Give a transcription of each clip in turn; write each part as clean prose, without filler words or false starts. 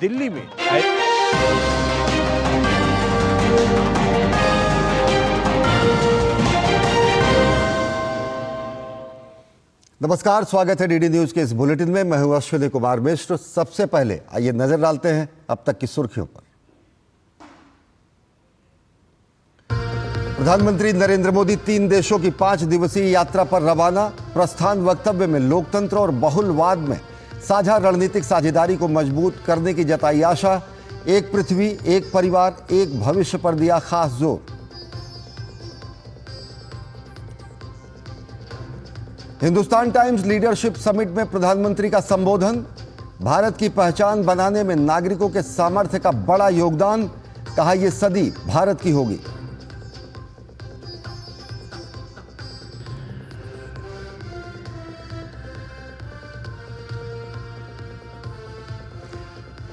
दिल्ली में नमस्कार, स्वागत है डीडी न्यूज के इस बुलेटिन में। मैं हूं अश्विनी कुमार मिश्र। सबसे पहले आइए नजर डालते हैं अब तक की सुर्खियों पर। प्रधानमंत्री नरेंद्र मोदी 3 देशों की 5 दिवसीय यात्रा पर रवाना। प्रस्थान वक्तव्य में लोकतंत्र और बहुलवाद में साझा रणनीतिक साझेदारी को मजबूत करने की जताई आशा। एक पृथ्वी, एक परिवार, एक भविष्य पर दिया खास जोर। हिंदुस्तान टाइम्स लीडरशिप समिट में प्रधानमंत्री का संबोधन। भारत की पहचान बनाने में नागरिकों के सामर्थ्य का बड़ा योगदान। कहा यह सदी भारत की होगी।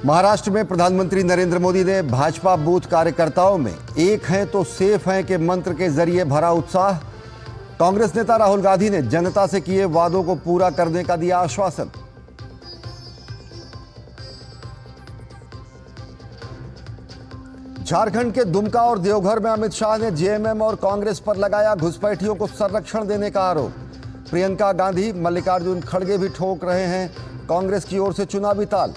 महाराष्ट्र में प्रधानमंत्री नरेंद्र मोदी ने भाजपा बूथ कार्यकर्ताओं में एक हैं तो सेफ हैं के मंत्र के जरिए भरा उत्साह। कांग्रेस नेता राहुल गांधी ने जनता से किए वादों को पूरा करने का दिया आश्वासन। झारखंड के दुमका और देवघर में अमित शाह ने जेएमएम और कांग्रेस पर लगाया घुसपैठियों को संरक्षण देने का आरोप। प्रियंका गांधी, मल्लिकार्जुन खड़गे भी ठोक रहे हैं कांग्रेस की ओर से चुनावी ताल।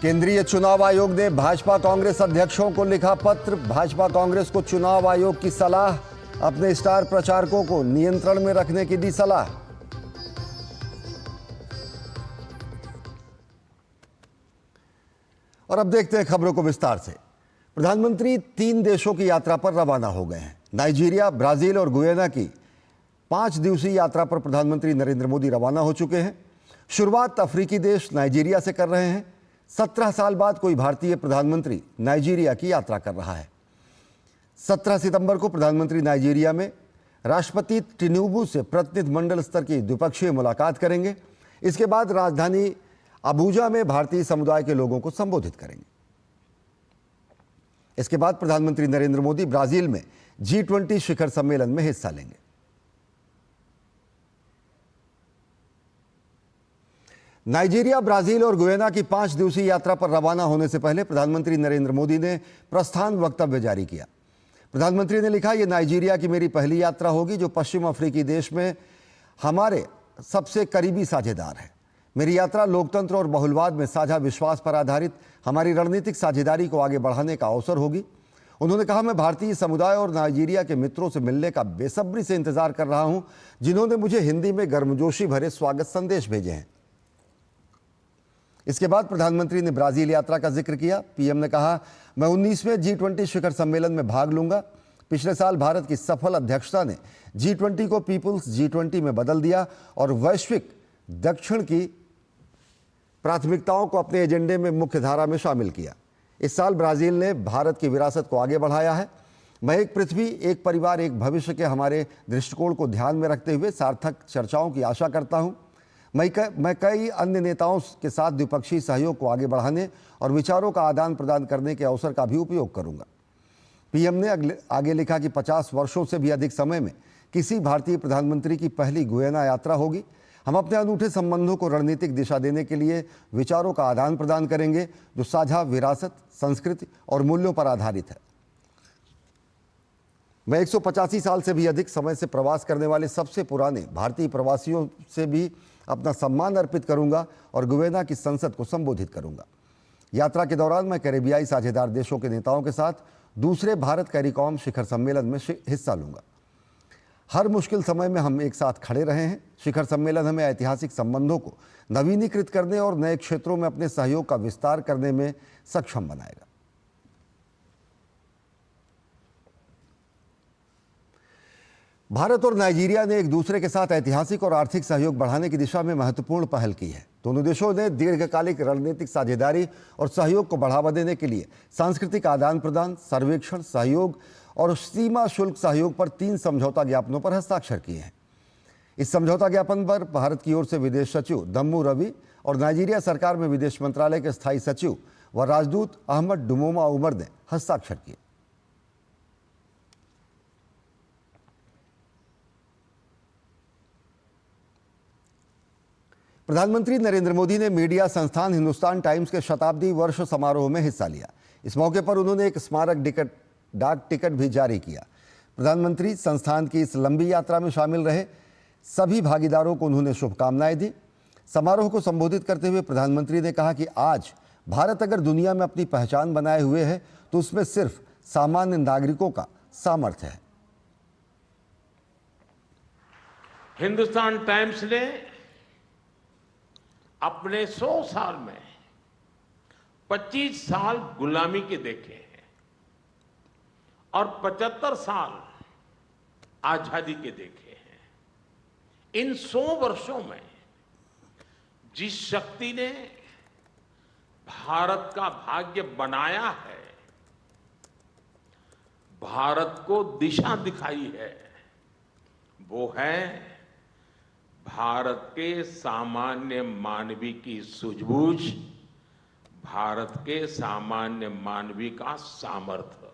केंद्रीय चुनाव आयोग ने भाजपा कांग्रेस अध्यक्षों को लिखा पत्र। भाजपा कांग्रेस को चुनाव आयोग की सलाह। अपने स्टार प्रचारकों को नियंत्रण में रखने की दी सलाह। और अब देखते हैं खबरों को विस्तार से। प्रधानमंत्री 3 देशों की यात्रा पर रवाना हो गए हैं। नाइजीरिया, ब्राजील और गुयाना की 5 दिवसीय यात्रा पर प्रधानमंत्री नरेंद्र मोदी रवाना हो चुके हैं। शुरुआत अफ्रीकी देश नाइजीरिया से कर रहे हैं। 17 साल बाद कोई भारतीय प्रधानमंत्री नाइजीरिया की यात्रा कर रहा है। 17 सितंबर को प्रधानमंत्री नाइजीरिया में राष्ट्रपति टिनुबू से प्रतिनिधिमंडल स्तर की द्विपक्षीय मुलाकात करेंगे। इसके बाद राजधानी अबुजा में भारतीय समुदाय के लोगों को संबोधित करेंगे। इसके बाद प्रधानमंत्री नरेंद्र मोदी ब्राजील में G20 शिखर सम्मेलन में हिस्सा लेंगे। नाइजीरिया, ब्राजील और गुयाना की 5 दिवसीय यात्रा पर रवाना होने से पहले प्रधानमंत्री नरेंद्र मोदी ने प्रस्थान वक्तव्य जारी किया। प्रधानमंत्री ने लिखा, यह नाइजीरिया की मेरी पहली यात्रा होगी जो पश्चिम अफ्रीकी देश में हमारे सबसे करीबी साझेदार है। मेरी यात्रा लोकतंत्र और बहुलवाद में साझा विश्वास पर आधारित हमारी रणनीतिक साझेदारी को आगे बढ़ाने का अवसर होगी। उन्होंने कहा, मैं भारतीय समुदाय और नाइजीरिया के मित्रों से मिलने का बेसब्री से इंतजार कर रहा हूं जिन्होंने मुझे हिंदी में गर्मजोशी भरे स्वागत संदेश भेजे हैं। इसके बाद प्रधानमंत्री ने ब्राजील यात्रा का जिक्र किया। पीएम ने कहा, मैं 19वें G20 शिखर सम्मेलन में भाग लूंगा। पिछले साल भारत की सफल अध्यक्षता ने G20 को पीपुल्स G20 में बदल दिया और वैश्विक दक्षिण की प्राथमिकताओं को अपने एजेंडे में मुख्य धारा में शामिल किया। इस साल ब्राजील ने भारत की विरासत को आगे बढ़ाया है। मैं एक पृथ्वी, एक परिवार, एक भविष्य के हमारे दृष्टिकोण को ध्यान में रखते हुए सार्थक चर्चाओं की आशा करता हूं। मैं कई अन्य नेताओं के साथ द्विपक्षीय सहयोग को आगे बढ़ाने और विचारों का आदान प्रदान करने के अवसर का भी उपयोग करूंगा। पीएम ने आगे लिखा कि 50 वर्षों से भी अधिक समय में किसी भारतीय प्रधानमंत्री की पहली गुयाना यात्रा होगी। हम अपने अनूठे संबंधों को रणनीतिक दिशा देने के लिए विचारों का आदान प्रदान करेंगे जो साझा विरासत, संस्कृति और मूल्यों पर आधारित है। मैं 185 साल से भी अधिक समय से प्रवास करने वाले सबसे पुराने भारतीय प्रवासियों से भी अपना सम्मान अर्पित करूंगा और गुयाना की संसद को संबोधित करूंगा। यात्रा के दौरान मैं कैरेबियाई साझेदार देशों के नेताओं के साथ दूसरे भारत कैरिकॉम शिखर सम्मेलन में हिस्सा लूंगा। हर मुश्किल समय में हम एक साथ खड़े रहे हैं। शिखर सम्मेलन हमें ऐतिहासिक संबंधों को नवीनीकृत करने और नए क्षेत्रों में अपने सहयोग का विस्तार करने में सक्षम बनाएगा। भारत और नाइजीरिया ने एक दूसरे के साथ ऐतिहासिक और आर्थिक सहयोग बढ़ाने की दिशा में महत्वपूर्ण पहल की है। दोनों देशों ने दीर्घकालिक रणनीतिक साझेदारी और सहयोग को बढ़ावा देने के लिए सांस्कृतिक आदान प्रदान, सर्वेक्षण, सहयोग और सीमा शुल्क सहयोग पर 3 समझौता ज्ञापनों पर हस्ताक्षर किए हैं। इस समझौता ज्ञापन पर भारत की ओर से विदेश सचिव दम्मू रवि और नाइजीरिया सरकार में विदेश मंत्रालय के स्थायी सचिव व राजदूत अहमद डुमोमा उमर ने हस्ताक्षर किए। प्रधानमंत्री नरेंद्र मोदी ने मीडिया संस्थान हिंदुस्तान टाइम्स के शताब्दी वर्ष समारोह में हिस्सा लिया। इस मौके पर उन्होंने एक स्मारक डाक टिकट भी जारी किया। प्रधानमंत्री संस्थान की इस लंबी यात्रा में शामिल रहे सभी भागीदारों को उन्होंने शुभकामनाएं दी। समारोह को संबोधित करते हुए प्रधानमंत्री ने कहा कि आज भारत अगर दुनिया में अपनी पहचान बनाए हुए है तो उसमें सिर्फ सामान्य नागरिकों का सामर्थ्य है। हिंदुस्तान टाइम्स ने अपने 100 साल में 25 साल गुलामी के देखे हैं और 75 साल आजादी के देखे हैं। इन 100 वर्षों में जिस शक्ति ने भारत का भाग्य बनाया है, भारत को दिशा दिखाई है, वो है भारत के सामान्य मानवी की सूझबूझ, भारत के सामान्य मानवी का सामर्थ्य।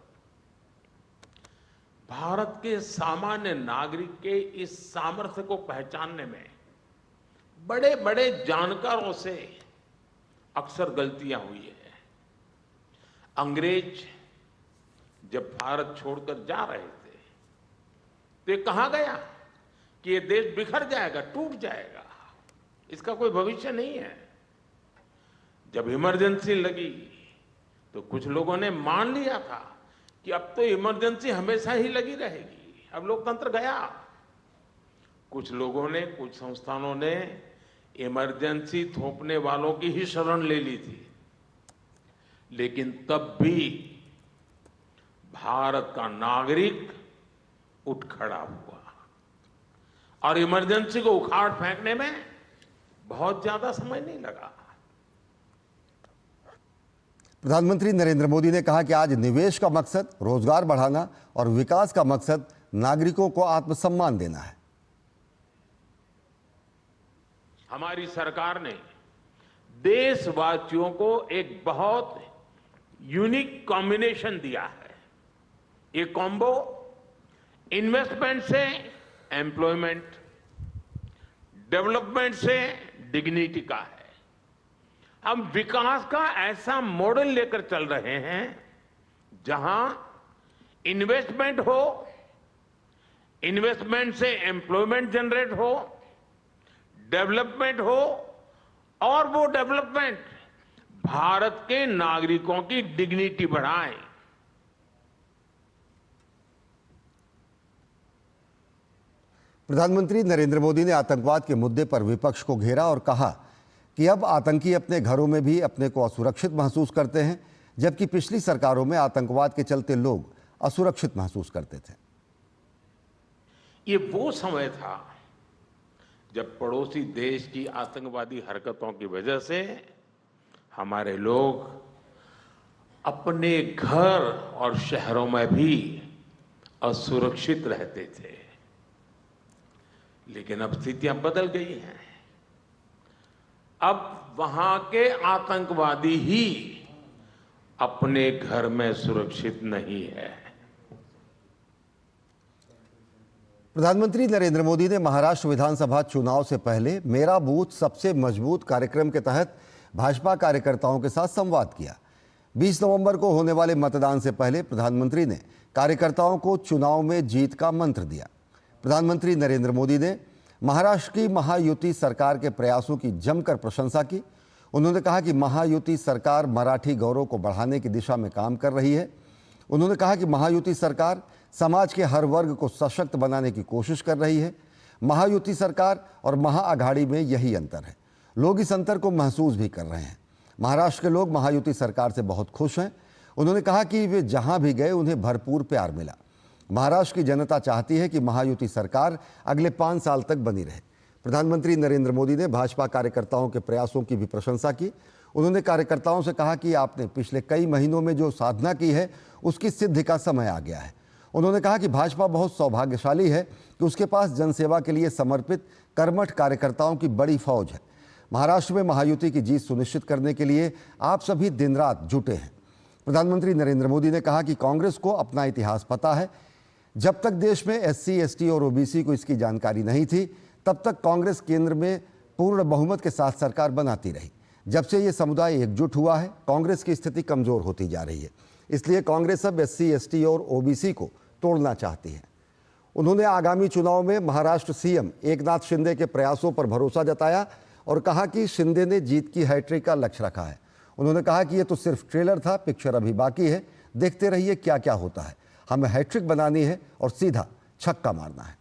भारत के सामान्य नागरिक के इस सामर्थ्य को पहचानने में बड़े बड़े जानकारों से अक्सर गलतियां हुई है। अंग्रेज जब भारत छोड़कर जा रहे थे तो ये कहा गया कि ये देश बिखर जाएगा, टूट जाएगा, इसका कोई भविष्य नहीं है। जब इमरजेंसी लगी तो कुछ लोगों ने मान लिया था कि अब तो इमरजेंसी हमेशा ही लगी रहेगी, अब लोकतंत्र गया। कुछ लोगों ने, कुछ संस्थानों ने इमरजेंसी थोपने वालों की ही शरण ले ली थी, लेकिन तब भी भारत का नागरिक उठ खड़ा हुआ और इमरजेंसी को उखाड़ फेंकने में बहुत ज्यादा समय नहीं लगा। प्रधानमंत्री नरेंद्र मोदी ने कहा कि आज निवेश का मकसद रोजगार बढ़ाना और विकास का मकसद नागरिकों को आत्मसम्मान देना है। हमारी सरकार ने देशवासियों को एक बहुत यूनिक कॉम्बिनेशन दिया है। ये कॉम्बो इन्वेस्टमेंट से एम्प्लॉयमेंट, डेवलपमेंट से डिग्निटी का है। हम विकास का ऐसा मॉडल लेकर चल रहे हैं जहां इन्वेस्टमेंट हो, इन्वेस्टमेंट से एम्प्लॉयमेंट जनरेट हो, डेवलपमेंट हो और वो डेवलपमेंट भारत के नागरिकों की डिग्निटी बढ़ाए। प्रधानमंत्री नरेंद्र मोदी ने आतंकवाद के मुद्दे पर विपक्ष को घेरा और कहा कि अब आतंकी अपने घरों में भी अपने को असुरक्षित महसूस करते हैं, जबकि पिछली सरकारों में आतंकवाद के चलते लोग असुरक्षित महसूस करते थे। ये वो समय था जब पड़ोसी देश की आतंकवादी हरकतों की वजह से हमारे लोग अपने घर और शहरों में भी असुरक्षित रहते थे। लेकिन अब स्थितियां बदल गई हैं। अब वहां के आतंकवादी ही अपने घर में सुरक्षित नहीं है। प्रधानमंत्री नरेंद्र मोदी ने महाराष्ट्र विधानसभा चुनाव से पहले मेरा बूथ सबसे मजबूत कार्यक्रम के तहत भाजपा कार्यकर्ताओं के साथ संवाद किया। 20 नवंबर को होने वाले मतदान से पहले प्रधानमंत्री ने कार्यकर्ताओं को चुनाव में जीत का मंत्र दिया। प्रधानमंत्री नरेंद्र मोदी ने महाराष्ट्र की महायुति सरकार के प्रयासों की जमकर प्रशंसा की। उन्होंने कहा कि महायुति सरकार मराठी गौरव को बढ़ाने की दिशा में काम कर रही है। उन्होंने कहा कि महायुति सरकार समाज के हर वर्ग को सशक्त बनाने की कोशिश कर रही है। महायुति सरकार और महाअघाड़ी में यही अंतर है। लोग इस अंतर को महसूस भी कर रहे हैं। महाराष्ट्र के लोग महायुति सरकार से बहुत खुश हैं। उन्होंने कहा कि वे जहां भी गए उन्हें भरपूर प्यार मिला। महाराष्ट्र की जनता चाहती है कि महायुति सरकार अगले 5 साल तक बनी रहे। प्रधानमंत्री नरेंद्र मोदी ने भाजपा कार्यकर्ताओं के प्रयासों की भी प्रशंसा की। उन्होंने कार्यकर्ताओं से कहा कि आपने पिछले कई महीनों में जो साधना की है उसकी सिद्धि का समय आ गया है। उन्होंने कहा कि भाजपा बहुत सौभाग्यशाली है कि उसके पास जनसेवा के लिए समर्पित कर्मठ कार्यकर्ताओं की बड़ी फौज है। महाराष्ट्र में महायुति की जीत सुनिश्चित करने के लिए आप सभी दिन रात जुटे हैं। प्रधानमंत्री नरेंद्र मोदी ने कहा कि कांग्रेस को अपना इतिहास पता है। जब तक देश में SC, ST और OBC को इसकी जानकारी नहीं थी, तब तक कांग्रेस केंद्र में पूर्ण बहुमत के साथ सरकार बनाती रही। जब से ये समुदाय एकजुट हुआ है, कांग्रेस की स्थिति कमजोर होती जा रही है। इसलिए कांग्रेस अब SC, ST और OBC को तोड़ना चाहती है। उन्होंने आगामी चुनाव में महाराष्ट्र CM एकनाथ शिंदे के प्रयासों पर भरोसा जताया और कहा कि शिंदे ने जीत की हैट्रिक का लक्ष्य रखा है। उन्होंने कहा कि यह तो सिर्फ ट्रेलर था, पिक्चर अभी बाकी है, देखते रहिए क्या क्या होता है। हमें हैट्रिक बनानी है और सीधा छक्का मारना है।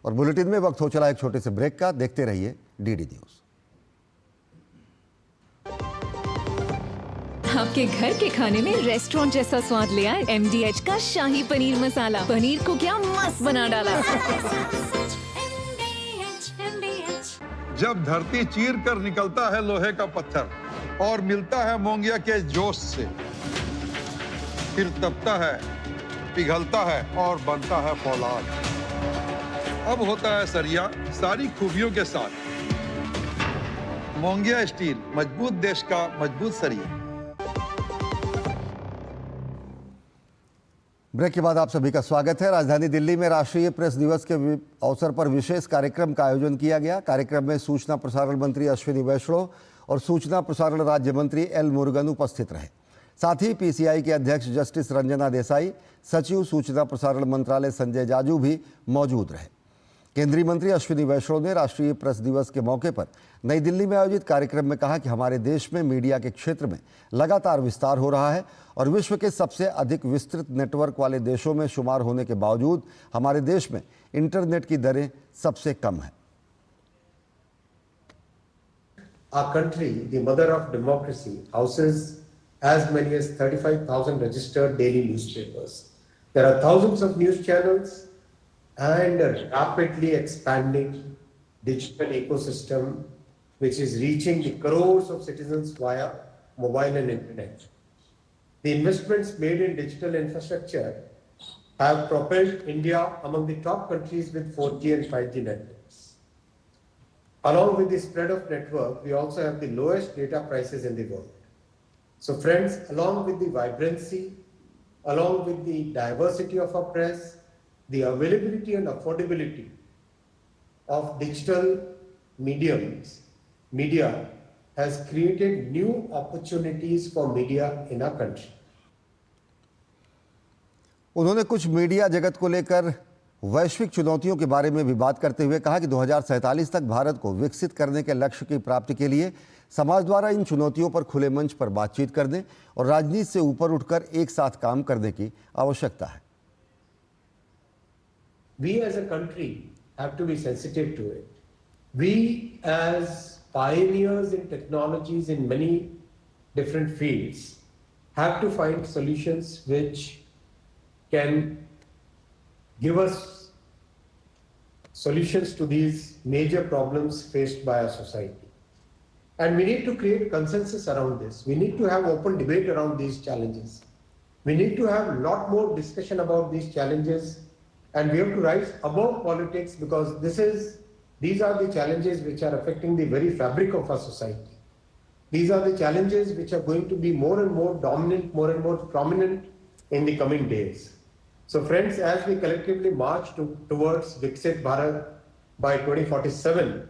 और बुलेटिन में वक्त हो चला एक छोटे से ब्रेक का। देखते रहिए DD न्यूज। आपके घर के खाने में रेस्टोरेंट जैसा स्वाद ले आए MDH का शाही पनीर मसाला। पनीर को क्या मस्त बना डाला। जब धरती चीर कर निकलता है लोहे का पत्थर और मिलता है मोंगिया के जोश से, फिर तपता है, पिघलता है और बनता है फौलाद। अब होता है सरिया सारी खूबियों के साथ। मोंगिया स्टील, मजबूत देश का मजबूत सरिया। ब्रेक के बाद आप सभी का स्वागत है। राजधानी दिल्ली में राष्ट्रीय प्रेस दिवस के अवसर पर विशेष कार्यक्रम का आयोजन किया गया। कार्यक्रम में सूचना प्रसारण मंत्री अश्विनी वैष्णव और सूचना प्रसारण राज्य मंत्री एल मुरुगन उपस्थित रहे। साथ ही PCI के अध्यक्ष जस्टिस रंजना देसाई, सचिव सूचना प्रसारण मंत्रालय संजय जाजू भी मौजूद रहे। केंद्रीय मंत्री अश्विनी वैष्णव ने राष्ट्रीय प्रेस दिवस के मौके पर नई दिल्ली में आयोजित कार्यक्रम में कहा कि हमारे देश में मीडिया के क्षेत्र में लगातार विस्तार हो रहा है और विश्व के सबसे अधिक विस्तृत नेटवर्क वाले देशों में शुमार होने के बावजूद हमारे देश में इंटरनेट की दरें सबसे कम है। Our country, the mother of democracy, houses as many as 35,000 registered daily newspapers. There are thousands of news channels and a rapidly expanding digital ecosystem which is reaching the crores of citizens via mobile and internet. The investments made in digital infrastructure have propelled India among the top countries with 4G and 5G networks. Along with the spread of network, we also have the lowest data prices in the world. So friends, along with the vibrancy, along with the diversity of our press, the availability and affordability of digital media has created new opportunities for media in our country. उन्होंने कुछ media जगत को लेकर वैश्विक चुनौतियों के बारे में भी बात करते हुए कहा कि 2047 तक भारत को विकसित करने के लक्ष्य की प्राप्ति के लिए समाज द्वारा इन चुनौतियों पर खुले मंच पर बातचीत करने और राजनीति से ऊपर उठकर एक साथ काम करने की आवश्यकता है। We as a country have to be sensitive to it. We as pioneers in technologies in many different fields have to find solutions which can give us solutions to these major problems faced by our society. And we need to create consensus around this. We need to have open debate around these challenges. We need to have a lot more discussion about these challenges, and we have to rise above politics because these are the challenges which are affecting the very fabric of our society. These are the challenges which are going to be more and more dominant, more and more prominent in the coming days. So friends, as we collectively march towards Viksit Bharat by 2047,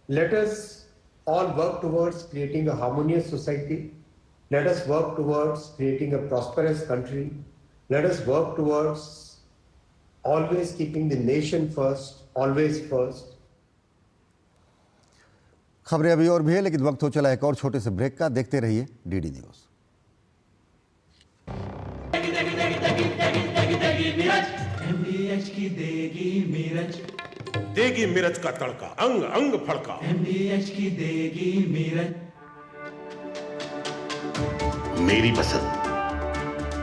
let us all work towards creating a harmonious society. Let us work towards creating a prosperous country. Let us work towards always keeping the nation first, always first. खबरें अभी और भी है, लेकिन वक्त हो चला एक और छोटे से ब्रेक का। देखते रहिए DD न्यूज। MDH की देगी मिर्च, देगी मिर्च का तड़का, अंग अंग फड़का। MDH की देगी मिर्च। मेरी पसंद,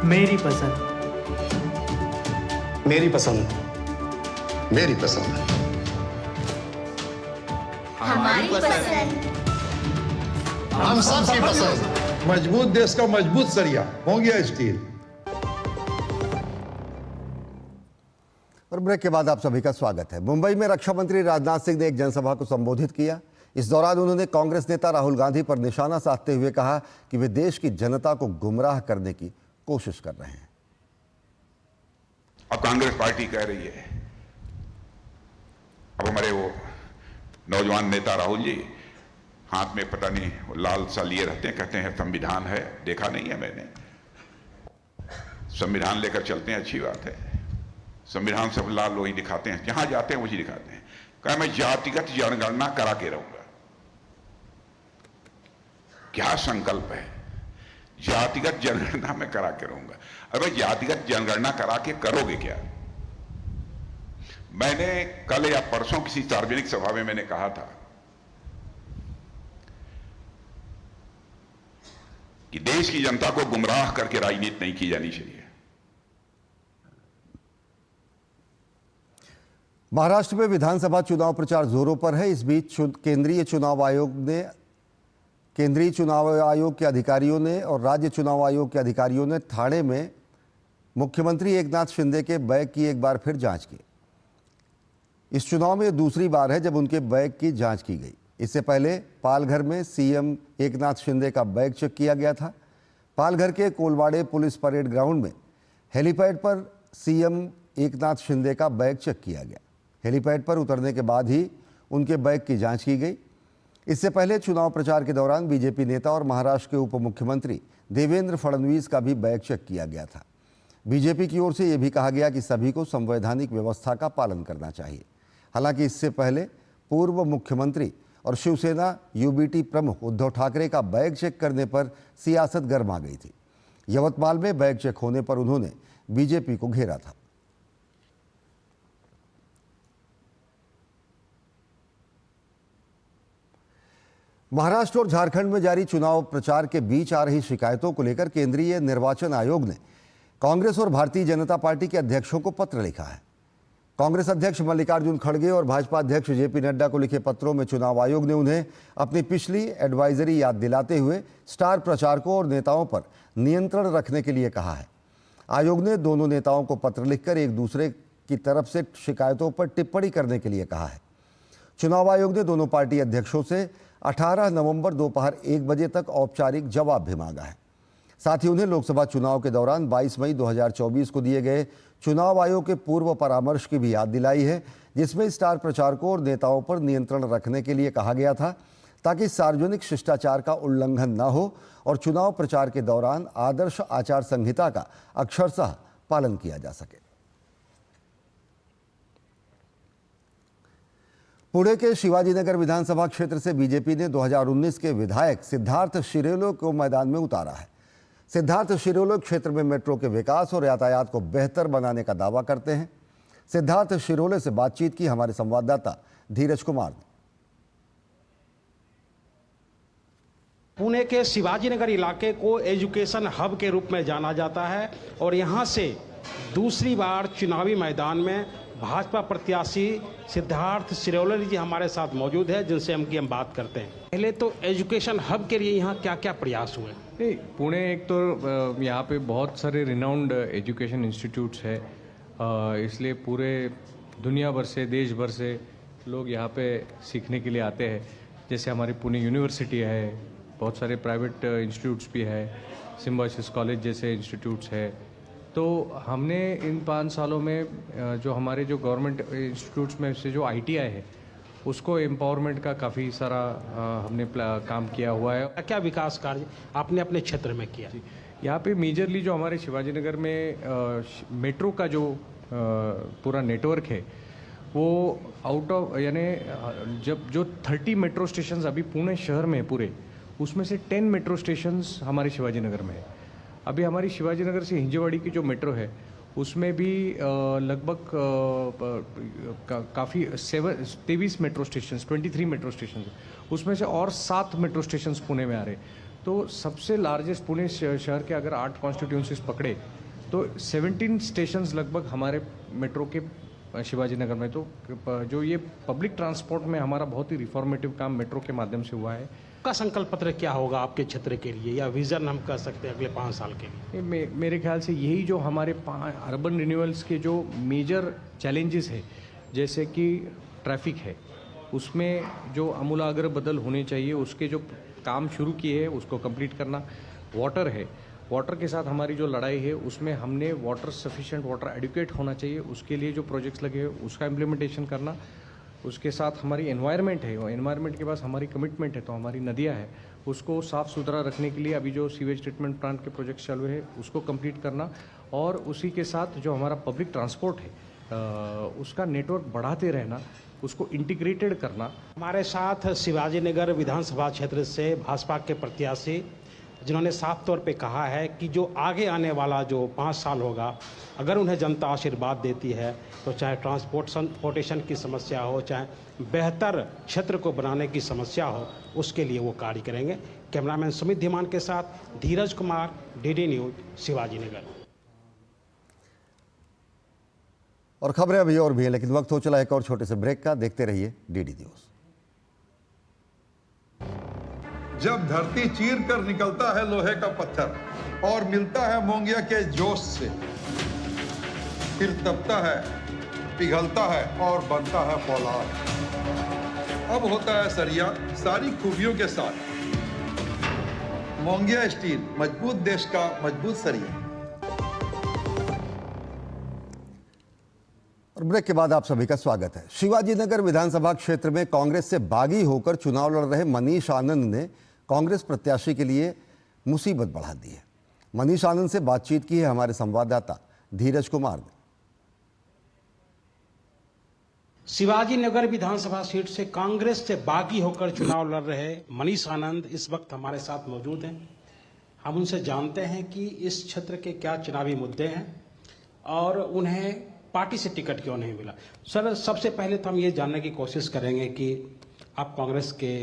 मेरी पसंद, मेरी पसंद, मेरी पसंद, हमारी पसंद, हम सबकी पसंद। मजबूत देश का मजबूत सरिया, मोंगिया स्टील। और ब्रेक के बाद आप सभी का स्वागत है। मुंबई में रक्षा मंत्री राजनाथ सिंह ने एक जनसभा को संबोधित किया। इस दौरान उन्होंने कांग्रेस नेता राहुल गांधी पर निशाना साधते हुए कहा कि वे देश की जनता को गुमराह करने की कोशिश कर रहे हैं। अब कांग्रेस पार्टी कह रही है अब हमारे वो नौजवान नेता राहुल जी हाथ में पता नहीं वो लाल सा लिए रहते हैं, कहते हैं संविधान है। देखा नहीं है मैंने। संविधान लेकर चलते हैं, अच्छी बात है। संविधान सब लाल लोग ही दिखाते हैं, जहां जाते हैं वही दिखाते हैं। कहा मैं जातिगत जनगणना करा के रहूंगा। क्या संकल्प है? जातिगत जनगणना में करा के रहूंगा। अरे जातिगत जनगणना करा के करोगे क्या? मैंने कल या परसों किसी सार्वजनिक सभा में मैंने कहा था कि देश की जनता को गुमराह करके राजनीति नहीं की जानी चाहिए। महाराष्ट्र में विधानसभा चुनाव प्रचार जोरों पर है। इस बीच केंद्रीय चुनाव आयोग के अधिकारियों ने और राज्य चुनाव आयोग के अधिकारियों ने ठाणे में मुख्यमंत्री एकनाथ शिंदे के बैग की एक बार फिर जांच की। इस चुनाव में दूसरी बार है जब उनके बैग की जांच की गई। इससे पहले पालघर में सीएम एकनाथ शिंदे का बैग चेक किया गया था। पालघर के कोलवाड़े पुलिस परेड ग्राउंड में हेलीपैड पर सीएम एकनाथ शिंदे का बैग चेक किया गया। हेलीपैड पर उतरने के बाद ही उनके बैग की जांच की गई। इससे पहले चुनाव प्रचार के दौरान बीजेपी नेता और महाराष्ट्र के उप मुख्यमंत्री देवेंद्र फडणवीस का भी बैग चेक किया गया था। बीजेपी की ओर से यह भी कहा गया कि सभी को संवैधानिक व्यवस्था का पालन करना चाहिए। हालांकि इससे पहले पूर्व मुख्यमंत्री और शिवसेना यूबीटी प्रमुख उद्धव ठाकरे का बैग चेक करने पर सियासत गर्मा गई थी। यवतमाल में बैग चेक होने पर उन्होंने बीजेपी को घेरा था। महाराष्ट्र और झारखंड में जारी चुनाव प्रचार के बीच आ रही शिकायतों को लेकर केंद्रीय निर्वाचन आयोग ने कांग्रेस और भारतीय जनता पार्टी के अध्यक्षों को पत्र लिखा है। कांग्रेस अध्यक्ष मल्लिकार्जुन खड़गे और भाजपा अध्यक्ष जेपी नड्डा को लिखे पत्रों में चुनाव आयोग ने उन्हें अपनी पिछली एडवाइजरी याद दिलाते हुए स्टार प्रचारकों और नेताओं पर नियंत्रण रखने के लिए कहा है। आयोग ने दोनों नेताओं को पत्र लिखकर एक दूसरे की तरफ से शिकायतों पर टिप्पणी करने के लिए कहा है। चुनाव आयोग ने दोनों पार्टी अध्यक्षों से 18 नवंबर दोपहर 1 बजे तक औपचारिक जवाब भी मांगा है। साथ ही उन्हें लोकसभा चुनाव के दौरान 22 मई 2024 को दिए गए चुनाव आयोग के पूर्व परामर्श की भी याद दिलाई है, जिसमें स्टार प्रचारकों और नेताओं पर नियंत्रण रखने के लिए कहा गया था ताकि सार्वजनिक शिष्टाचार का उल्लंघन न हो और चुनाव प्रचार के दौरान आदर्श आचार संहिता का अक्षरशः पालन किया जा सके। पुणे के शिवाजीनगर विधानसभा क्षेत्र से बीजेपी ने 2019 के विधायक सिद्धार्थ शिरोले को मैदान में उतारा है। सिद्धार्थ शिरोले क्षेत्र में मेट्रो के विकास और यातायात को बेहतर बनाने का दावा करते हैं। सिद्धार्थ शिरोले से बातचीत की हमारे संवाददाता धीरज कुमार ने। पुणे के शिवाजीनगर इलाके को एजुकेशन हब के रूप में जाना जाता है और यहां से दूसरी बार चुनावी मैदान में भाजपा प्रत्याशी सिद्धार्थ शिरोले जी हमारे साथ मौजूद है, जिनसे हम बात करते हैं। पहले तो एजुकेशन हब के लिए यहाँ क्या क्या प्रयास हुए? नहीं, पुणे एक तो यहाँ पे बहुत सारे रिनाउंड एजुकेशन इंस्टीट्यूट्स है, इसलिए पूरे दुनिया भर से देश भर से लोग यहाँ पे सीखने के लिए आते हैं। जैसे हमारी पुणे यूनिवर्सिटी है, बहुत सारे प्राइवेट इंस्टीट्यूट्स भी है, सिम्बायोसिस कॉलेज जैसे इंस्टीट्यूट्स है। तो हमने इन 5 सालों में जो हमारे जो गवर्नमेंट इंस्टीट्यूट्स में से जो ITI है उसको एम्पावरमेंट का काफ़ी सारा हमने काम किया हुआ है। क्या विकास कार्य आपने अपने क्षेत्र में किया? यहाँ पे मेजरली जो हमारे शिवाजीनगर में मेट्रो का जो पूरा नेटवर्क है वो आउट ऑफ यानी जो 30 मेट्रो स्टेशंस अभी पुणे शहर में पूरे, उसमें से 10 मेट्रो स्टेशंस हमारे शिवाजीनगर में है। अभी हमारी शिवाजीनगर से हिंजेवाड़ी की जो मेट्रो है उसमें भी लगभग काफ़ी 23 मेट्रो स्टेशंस 23 मेट्रो स्टेशंस, उसमें से और 7 मेट्रो स्टेशंस पुणे में आ रहे। तो सबसे लार्जेस्ट पुणे शहर के अगर 8 कॉन्स्टिट्यूंसीज पकड़े तो 17 स्टेशंस लगभग हमारे मेट्रो के शिवाजीनगर में। तो जो ये पब्लिक ट्रांसपोर्ट में हमारा बहुत ही रिफॉर्मेटिव काम मेट्रो के माध्यम से हुआ है। का संकल्प पत्र क्या होगा आपके क्षेत्र के लिए, या विजन हम कह सकते हैं अगले 5 साल के लिए? मेरे ख्याल से यही जो हमारे अर्बन रिन्यूअल्स के जो मेजर चैलेंजेस है, जैसे कि ट्रैफिक है, उसमें जो आमूलाग्र बदल होने चाहिए, उसके जो काम शुरू किए हैं उसको कंप्लीट करना। वाटर है, वाटर के साथ हमारी जो लड़ाई है उसमें हमने वाटर सफिशिएंट, वाटर एडुकेट होना चाहिए, उसके लिए जो प्रोजेक्ट्स लगे हैं उसका इम्प्लीमेंटेशन करना। उसके साथ हमारी एनवायरनमेंट है, एनवायरनमेंट के पास हमारी कमिटमेंट है। तो हमारी नदियाँ हैं उसको साफ़ सुथरा रखने के लिए अभी जो सीवेज ट्रीटमेंट प्लांट के प्रोजेक्ट चालू है उसको कंप्लीट करना, और उसी के साथ जो हमारा पब्लिक ट्रांसपोर्ट है उसका नेटवर्क बढ़ाते रहना, उसको इंटीग्रेटेड करना। हमारे साथ शिवाजी नगर विधानसभा क्षेत्र से भाजपा के प्रत्याशी जिन्होंने साफ तौर पे कहा है कि जो आगे आने वाला जो 5 साल होगा, अगर उन्हें जनता आशीर्वाद देती है तो चाहे ट्रांसपोर्टेशन की समस्या हो, चाहे बेहतर क्षेत्र को बनाने की समस्या हो, उसके लिए वो कार्य करेंगे। कैमरामैन सुमित धीमान के साथ धीरज कुमार, डीडी न्यूज, शिवाजी नगर। और खबरें अभी और भी हैं, लेकिन वक्त हो चला एक और छोटे से ब्रेक का। देखते रहिए डीडी न्यूज। जब धरती चीर कर निकलता है लोहे का पत्थर और मिलता है मोंगिया के जोश से, फिर तपता है, पिघलता है और बनता है फौलाद। अब होता है सरिया सारी खूबियों के साथ। मोंगिया स्टील, मजबूत देश का मजबूत सरिया। और ब्रेक के बाद आप सभी का स्वागत है। शिवाजी नगर विधानसभा क्षेत्र में कांग्रेस से बागी होकर चुनाव लड़ रहे मनीष आनंद ने कांग्रेस प्रत्याशी के लिए मुसीबत बढ़ा दी है। मनीष आनंद से बातचीत की है हमारे संवाददाता धीरज कुमार ने। शिवाजी नगर विधानसभा सीट से कांग्रेस से बागी होकर चुनाव लड़ रहे मनीष आनंद इस वक्त हमारे साथ मौजूद हैं। हम उनसे जानते हैं कि इस क्षेत्र के क्या चुनावी मुद्दे हैं और उन्हें पार्टी से टिकट क्यों नहीं मिला। सर, सबसे पहले तो हम ये जानने की कोशिश करेंगे कि आप कांग्रेस के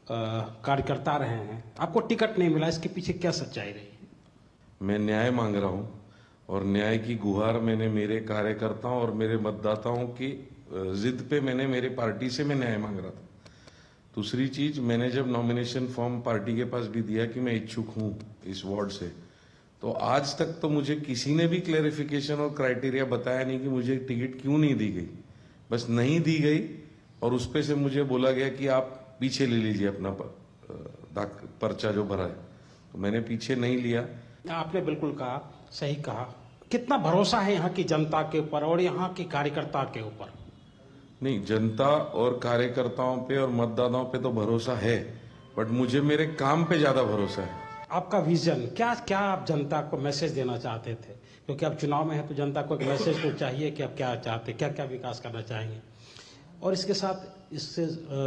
कार्यकर्ता रहे हैं, आपको टिकट नहीं मिला, इसके पीछे क्या सच्चाई रही? मैं न्याय मांग रहा हूं और न्याय की गुहार मैंने मेरे कार्यकर्ताओं और मेरे मतदाताओं की जिद पे मैंने मेरे पार्टी से मैं न्याय मांग रहा था। दूसरी चीज, मैंने जब नॉमिनेशन फॉर्म पार्टी के पास भी दिया कि मैं इच्छुक हूं इस वार्ड से, तो आज तक तो मुझे किसी ने भी क्लैरिफिकेशन और क्राइटेरिया बताया नहीं कि मुझे टिकट क्यों नहीं दी गई। बस नहीं दी गई और उस पे से मुझे बोला गया कि आप पीछे ले लीजिए अपना पर्चा जो भरा है, तो मैंने पीछे नहीं लिया। आपने बिल्कुल कहा, सही कहा। कितना भरोसा है यहाँ की जनता के ऊपर और यहाँ के कार्यकर्ता के ऊपर? नहीं, जनता और कार्यकर्ताओं पे और मतदाताओं पे तो भरोसा है, बट मुझे मेरे काम पे ज्यादा भरोसा है। आपका विजन क्या, क्या आप जनता को मैसेज देना चाहते थे? क्योंकि आप चुनाव में है तो जनता को एक मैसेज तो चाहिए कि आप क्या चाहते, क्या क्या विकास करना चाहेंगे। और इसके साथ इससे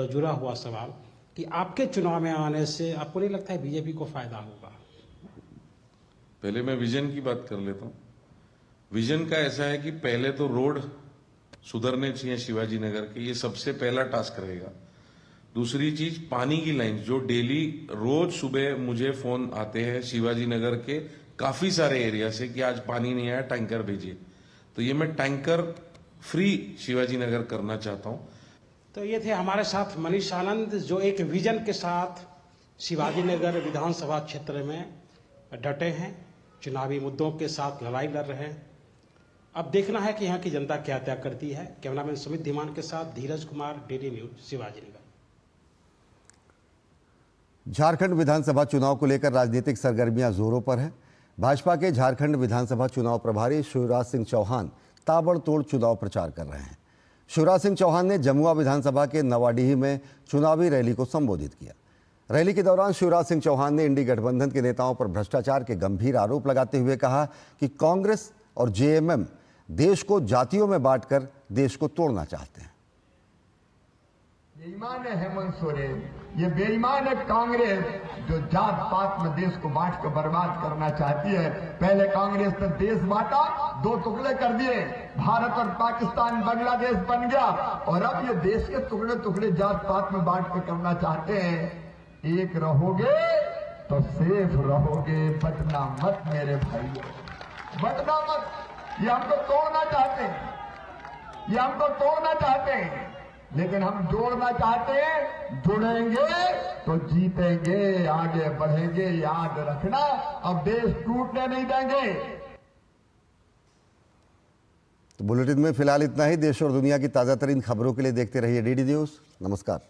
जुड़ा हुआ सवाल कि आपके चुनाव में आने से आपको नहीं लगता है बीजेपी को फायदा होगा? पहले मैं विजन की बात कर लेता हूँ। विजन का ऐसा है कि पहले तो रोड सुधरने चाहिए शिवाजी नगर के, ये सबसे पहला टास्क रहेगा। दूसरी चीज, पानी की लाइन जो डेली रोज सुबह मुझे फोन आते हैं शिवाजी नगर के काफी सारे एरिया से कि आज पानी नहीं आया, टैंकर भेजिए, तो ये मैं टैंकर फ्री शिवाजी नगर करना चाहता हूं। तो ये थे हमारे साथ मनीष आनंद जो एक विजन के साथ शिवाजी नगर विधानसभा क्षेत्र में डटे हैं, चुनावी मुद्दों के साथ लड़ाई लड़ रहे हैं। अब देखना है कि यहाँ की जनता क्या तय करती है। कैमरामैन सुमित धीमान के साथ धीरज कुमार, डीडी न्यूज, शिवाजी नगर। झारखंड विधानसभा चुनाव को लेकर राजनीतिक सरगर्मियां जोरों पर है। भाजपा के झारखंड विधानसभा चुनाव प्रभारी शिवराज सिंह चौहान ताबड़तोड़ चुनाव प्रचार कर रहे हैं। शिवराज सिंह चौहान ने जमुआ विधानसभा के नवाडीही में चुनावी रैली को संबोधित किया। रैली के दौरान शिवराज सिंह चौहान ने इंडी गठबंधन के नेताओं पर भ्रष्टाचार के गंभीर आरोप लगाते हुए कहा कि कांग्रेस और जेएमएम देश को जातियों में बांटकर देश को तोड़ना चाहते हैं। बेईमान है हेमंत सोरेन, ये बेईमान है कांग्रेस जो जात पात में देश को बांट कर बर्बाद करना चाहती है। पहले कांग्रेस ने देश बांटा, 2 टुकड़े कर दिए, भारत और पाकिस्तान बांग्लादेश बन गया, और अब ये देश के टुकड़े टुकड़े जात पात में बांट कर करना चाहते हैं। एक रहोगे तो सेफ रहोगे, बटना मत मेरे भाइयों, बटना मत। ये हमको तोड़ना चाहते हैं, ये हमको तोड़ना चाहते हैं, लेकिन हम जोड़ना चाहते हैं। जुड़ेंगे तो जीतेंगे, आगे बढ़ेंगे, याद रखना। अब देश टूटने नहीं देंगे। तो बुलेटिन में फिलहाल इतना ही। देश और दुनिया की ताजा तरीन खबरों के लिए देखते रहिए डीडी न्यूज। नमस्कार।